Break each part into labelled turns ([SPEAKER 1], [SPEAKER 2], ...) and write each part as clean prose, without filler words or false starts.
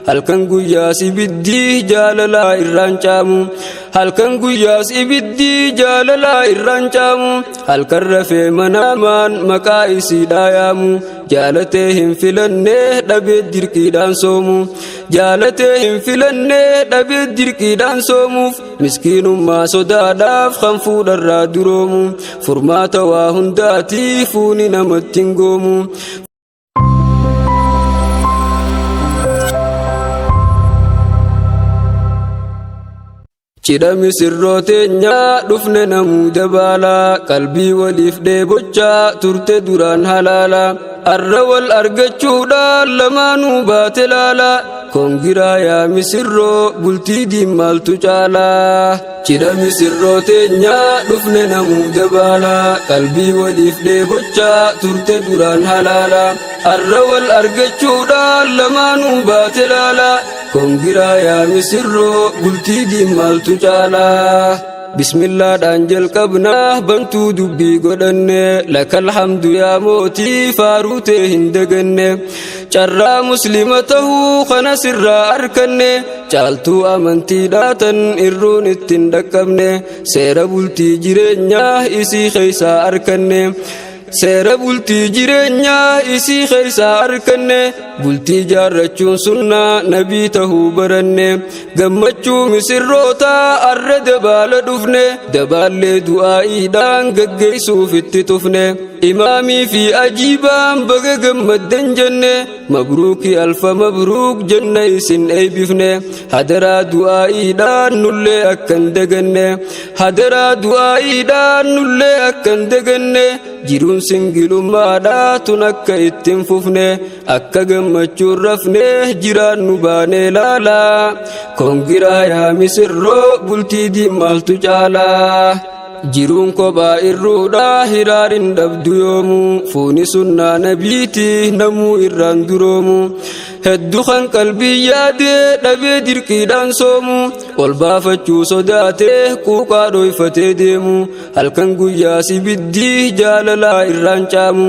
[SPEAKER 1] halkan guyyaa ibiddii jaalalaa irraan caamu halkan guyyaa ibiddii jaalalaa irraan caamu halkan rafee manaamaan maqaa isii dhaayaamu jaalatee hin filannee dhabee dirqiidhaan soomu jaalatee hin filannee dhabee dirqiidhaan soomuuf miskiinummaa sodaadhaaf kan fuudharraa duroomu furmaata waa hundaatii fuuni namatti hin goomu. Cidha misirrooteenyaa dhufne namuu dabaalaa qalbii waliif dheebochaa turte duraan halaalaa arra wal argachuudhaan lamaanuu baate laalaa kongiraa yaa misirroo bultii diimmaaltu caalaa. Cidha misirrooteenyaa dhufne namuu dabaalaa qalbii waliif dheebochaa turte duraan halaalaa arra wal argachuudhaan lamaanuu baate laalaa kongiraa yaa misirroo bultii diimmaaltu caalaa. Bismillah dhaan jalqabnaa bantuu dubbii godhanne lakal hamdu yaa mootii faaruu tee hin daganne carraa muslima tahuu kana sirraa arkanne caaltuu amantiidhaatan irruun ittiin dhaqqabne seera bultii jireenyaa isii keeysaa arkanne seera bultii jireenyaa isii keeysaa arkanne bultii jaarrachuun sunnaa nabii tahuu baranne gammachuu misirrootaa arra dabaala dhufne dabaallee du'aa'iidhaan gaggeessuuf itti tufne imaamii fi ajiibaan baga gammaddan jenne mabruuki alfa mabruuk jenna isin eebbifne hadaraa du'aa'iidhaan nullee akkan daganne hadaraa du'aa'iidhaan nullee akkan daganne jiruun singilummaadhaa tun akka ittiin fufne akka gammachuun rafne jiraannu baanee laalaa kongiraa yaa misirroo bultii diimmaaltu caalaa. Jiruun kophaa irruudhaa hiraarin dhabdu yoomu fuuni sunnaa nabiiti namuu irraan duroomu hedduu kan qalbii yaadee dhabee dirqiidhaan soomu ol baafachuu sodaatee quuqaa dhoyfatee deemu halkan guyyaa ibiddii jaalalaa irraan caamu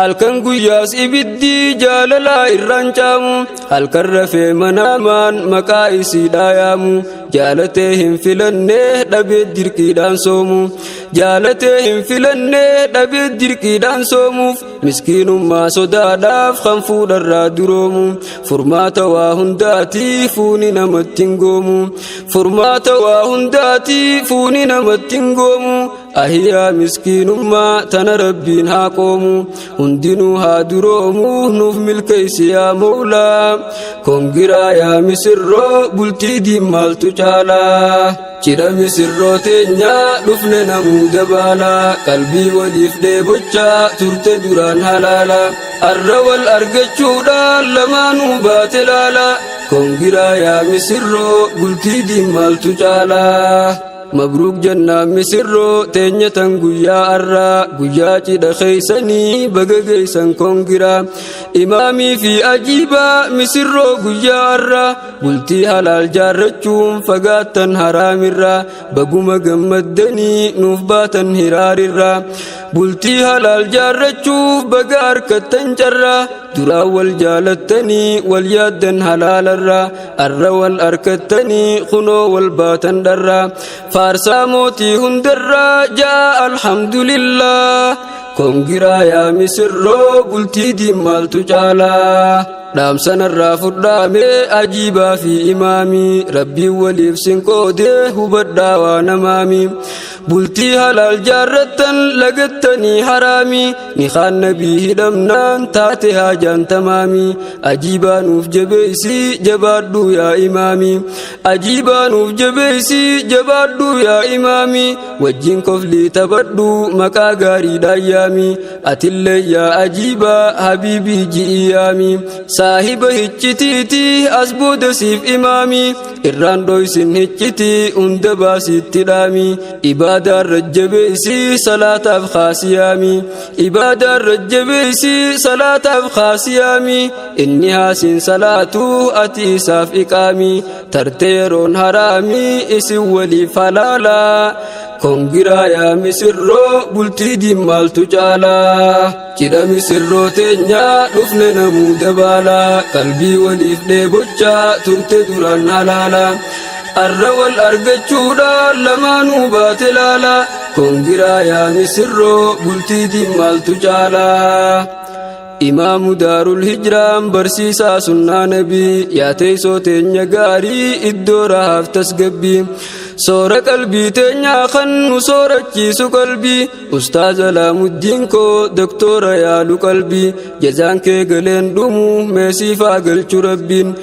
[SPEAKER 1] halkan guyyaa ibiddii jaalalaa irraan caamu halkan rafee manaamaan maqaa isii dhaayaamu jaalatee hin filannee dhabee dirqiidhaan soomu jaalatee hin filannee dhabee dirqiidhaan soomuuf miskiinummaa sodaadhaaf kan fuudharraa duroomu furmaata waa hundaatii fuuni namatti hin goomu furmaata waa hundaatii fuuni namatti hin goomu ahiyyaa miskiinummaa tana rabbiin haa qoomu hundinuu haa duroomu nuuf milkeessi yaa mawlaa kongiraa yaa misirroo bultii diimmaaltu caalaa. Cidha misirrooteenyaa dhufne namuu dabaalaa qalbii waliif dheebochaa turte duraan halaalaa arra wal argachuudhaan lamaanuu baate laalaa kongiraa yaa misirroo bultii diimmaaltu caalaa. Mabruuk jannaa misirroo teenyatan guyyaa arraa guyyaa cidha keeysanii baga geeysan kongiraa imaamii fi ajiibaa misirroo guyyaa arraa bultii halaal jaarrachuun fagaattan haraamirraa baguma gammaddanii nuuf baatan hiraarirraa bultii halaal jaarrachuuf baga harkattan carraa duraan wal jaalattanii wal yaaddan halaalarraa arra wal harkattanii kunoo wal baatan dharraa faarsaa mootii hundarraa jaa alhamdulillah kongiraa yaa misirroo bultii diimmaaltu caalaa. dhaamsanarraa fudhaamee ajiibaa fi imaamii rabbiin waliif sinqoodee hubadhaa waa namaamii bultii halaal jaarrattan lagattanii haraamii ni kaan nabii hidhamnaan taate haajaan tamaamii ajiibaa nuuf jabeeysii jabaadhuu yaa imaamii ajiibaa nuuf jabeeysii jabaadhuu yaa imaamii wajjin koflii taphadhuu maqaa gaarii dhaayyaamii atillee yaa ajiibaa habiibii ji'i yaamii saahiba hiccitiiti as booda siif imaamii irraan dhoysin hicciti hunda baasitti dhaamii ibadaan rajjabeeysii salaataaf khaasiyaamii ibadaan rajjabeeysii salaataaf khaasiyaamii inni haasin salaatuu ati isaaf iqaamii tarte yeroon haraamii isin waliif halaalaa kongiraa yaa misirroo bultii diimaaltu caalaa. Cidha misirroo teenyaa dhufne namuu dabaalaa qalbii waliif dheebochaa turte duraan halaala. Arra wal argachuudhaan lamaanuu baate laala kongiraa yaa misirroo bultii diimaaltu caalaa. Imaamu daarul hijraan barsiisaa sunnaa nabii yaa teessoo teenya gaarii iddoo rahaaf tasgabbii soora qalbii teenyaa kan nu soorachiisu qalbii ustaaz Alaamuddin koo doktora yaalu qalbii jazaan kee galeen dhumu meesiifaa galchu rabbiin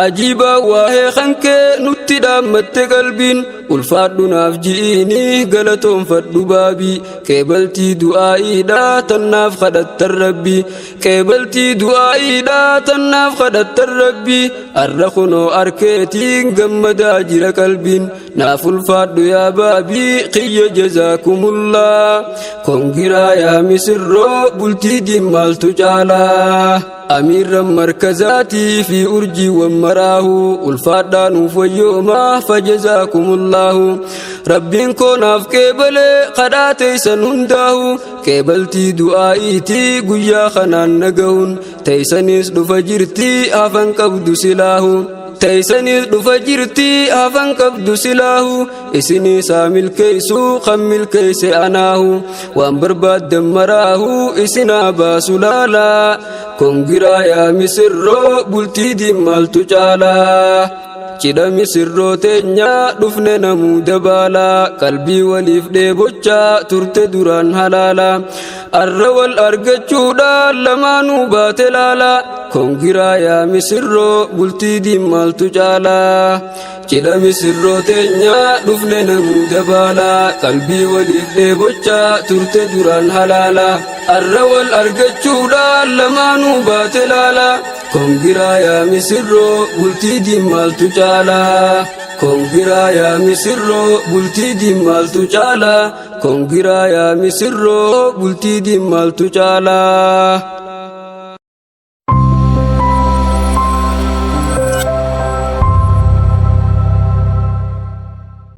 [SPEAKER 1] ajiibaa waahee kan kee nutti dhaammatte qalbiin ulfaadhu naaf ji'iini galatoonfadhu baabii qeebaltii du'aa'iidhaa tannaaf kadhattan rabbii qeebaltii du'aa'iidhaa tannaaf kadhattan rabbii arra kunoo arkeetiin gammadaa jira qalbiin naaf ulfaadhu yaa baabii qiyya jazaakumullah kongiraa yaa misirroo bultii diimaaltu caalaa. Amiirran markazaatii fi urjiiwwan maraahu ulfaadhaanuuf wayyoomaa fajazaakumullahu rabbiin koo naaf qeebalee kadhaa teeysan hundaahu qeebaltii du'aa'iitii guyyaa kanaan nagahuun teeysanis dhufa jirtii hafan qabdu silaahu teeysanis dhufa jirtii hafan qabdu silaahu isinii saa milkeeysu kan milkeeyse anaahu waan barbaaddan maraahu isinaa baasu laalaa kongiraa yaa misirroo bultii diimaaltu caalaa. Cidha misirroo teenyaa dhufne namuu dabaalaa qalbii waliif dheebochaa turte duraan halaala. Arra wal argachuudhaan lamaanuu baate laala kongiraa yaa misirroo bultii diimaaltu caalaa. Cidha misirroo teenyaa dhufne namuu dabaalaa qalbii waliif dheebochaa turte duraan halaala. Arra wal argachuudhaan lamaanuu baate laala kongiraa yaa misirroo bultii diimaaltu caalaa. Kongiraa yaa misirroo bultii diimaaltu caalaa kongiraa yaa misirroo bultii diimaaltu caalaa.